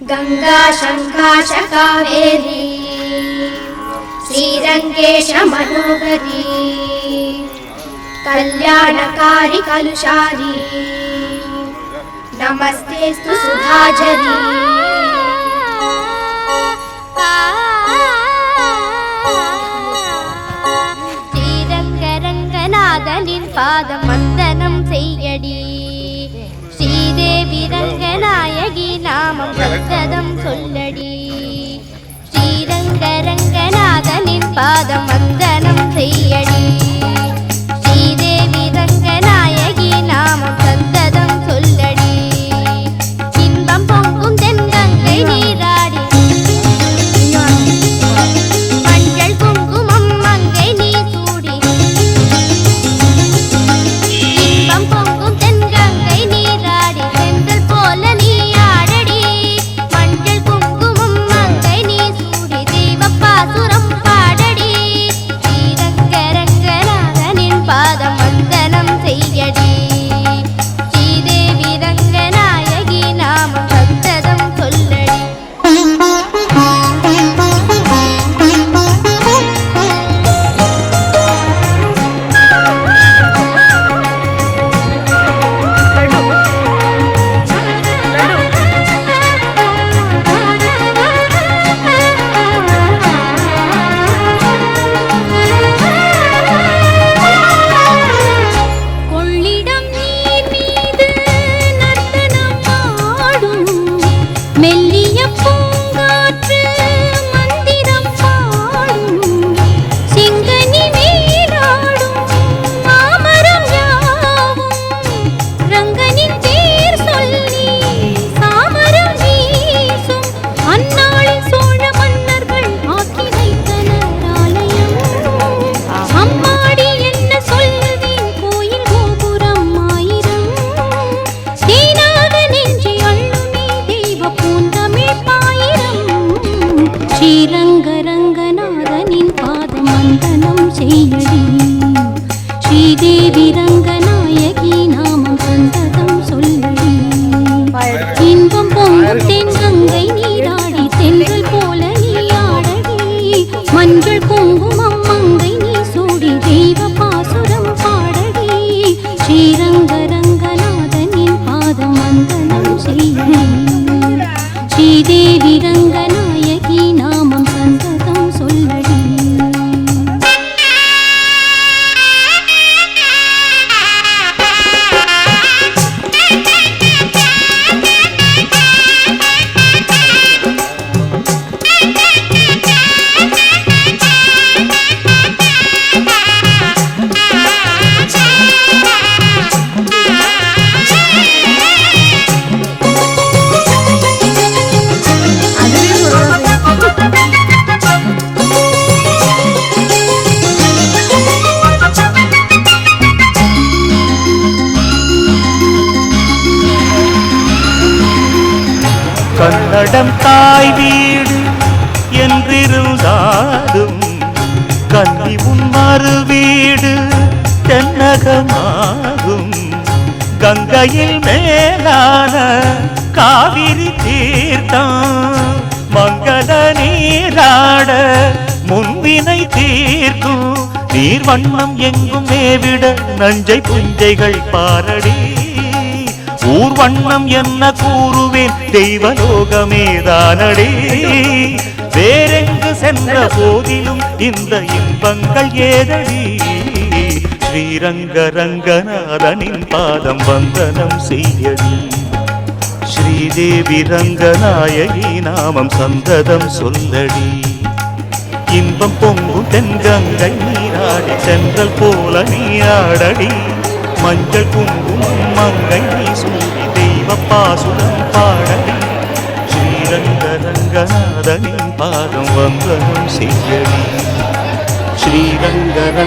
गंगा शंकाश कावेरी श्रीरंगेश मनोहरी कल्याणकारी कलुषारी नमस्तेस्तु सुधाझरी श्रीरंगरंगनाथनिन पादवंदनं सेय्यडी श्रीदेवी रंगनायकी नामं सततं सोल्लडी श्रीरंगरंगनाथनिन पादवंदनं सेय्यडी श्रीदेवी रंगनायकी नामं सततं सोल्लडी इன்பம் பொங்கும் தென்கங்கை நீராடி மஞ்சள் குங்குமம் மங்கை நீ சூடி இன்பம் பொங்கும் தென்கங்கை நீராடி செந்தல் போல நீ ஆடடி மஞ்சள் குங்குமம் மங்கை நீ சூடி தெய்வப்பாசுரம் பாடடி ஸ்ரீரங்கரங்கநாதனின் பாதம் வந்தனம் செய்யடி ஸ்ரீதேவி ரங்கநாயகி நாமம் சத்ததம் சொல்லடி கொள்ளிடம் நீர் மீது நர்த்தனம் ஆடும் மெல்லிய பூங்காற்று மந்திரம் பாடும் சிங்கனி மேலாடும் மாமரம் யாவும் ரங்கனின் பேர் சொல்லி சாமரம் வீசும் அந்நாளில் சோழ மன்னர்கள் ஆக்கி வைத்தனர் ஆலயம் அம்மாடி என்ன சொல்லுவேன் கோயில் கோபுரம் ஆயிரம் தேனாக நெஞ்சி அள்ளுமே தெய்வ பூந்தமிழ் பாயிரம் ஸ்ரீரங்கரங்கநாதனின் பாதம் வந்தனம் செய்யடி ஸ்ரீதேவி ரங்கநாயகி நாமம் சந்ததம் சொல்லடி இன்பம் பொங்கும் தென்கங்கை நீராடி தென்றல் போல நீ ஆடடி மஞ்சள் குங்குமம் மங்கை நீ சூடி தெய்வ பாசுரம் பாடடி ஸ்ரீரங்கரங்கநாதனின் பாதம் வந்தனம் செய்யடி ஸ்ரீதேவி ரங்கநாயகி நாமம் சந்ததம் சொல்லடி கன்னடம் தாய் வீடு என்றிருந்தாலும் கன்னி உன் மறு வீடு தென்னகமாகும் கங்கையில் மேலான காவிரி தீர்த்தம் மங்கள நீராட முன்வினை தீர்க்கும் நீர் வண்ணம் எங்கும் மேவிட நஞ்சை புஞ்சைகள் பாரடி ஊர் வண்ணம் என்ன கூறுவேன் தெய்வலோகமேதானடே வேறெங்கு சென்ற போதிலும் இந்த இன்பங்கள் ஏதடி ஸ்ரீரங்கரங்கநாதனின் பாதம் வந்தனம் செய்யடி ஸ்ரீதேவி ரங்கநாயகி நாமம் சந்ததம் சொல்லடி இன்பம் பொங்கும் தென்கங்கை நீராடி சென்றல் போல நீராடடி மஞ்சள் குங்குமம் மங்கை நீ சூடி தெய்வ பாசுரம் பாடடி ஸ்ரீரங்கரங்கநாதனின் பாதம் வந்தனம் செய்யடி ஸ்ரீரங்கரங்கநாதனின்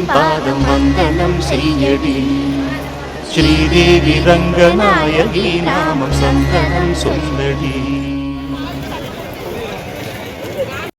பாதம் வந்தனம் செய்யடி ஸ்ரீதேவி ரங்கநாயகி நாமம் சந்தனம் சொல்லடி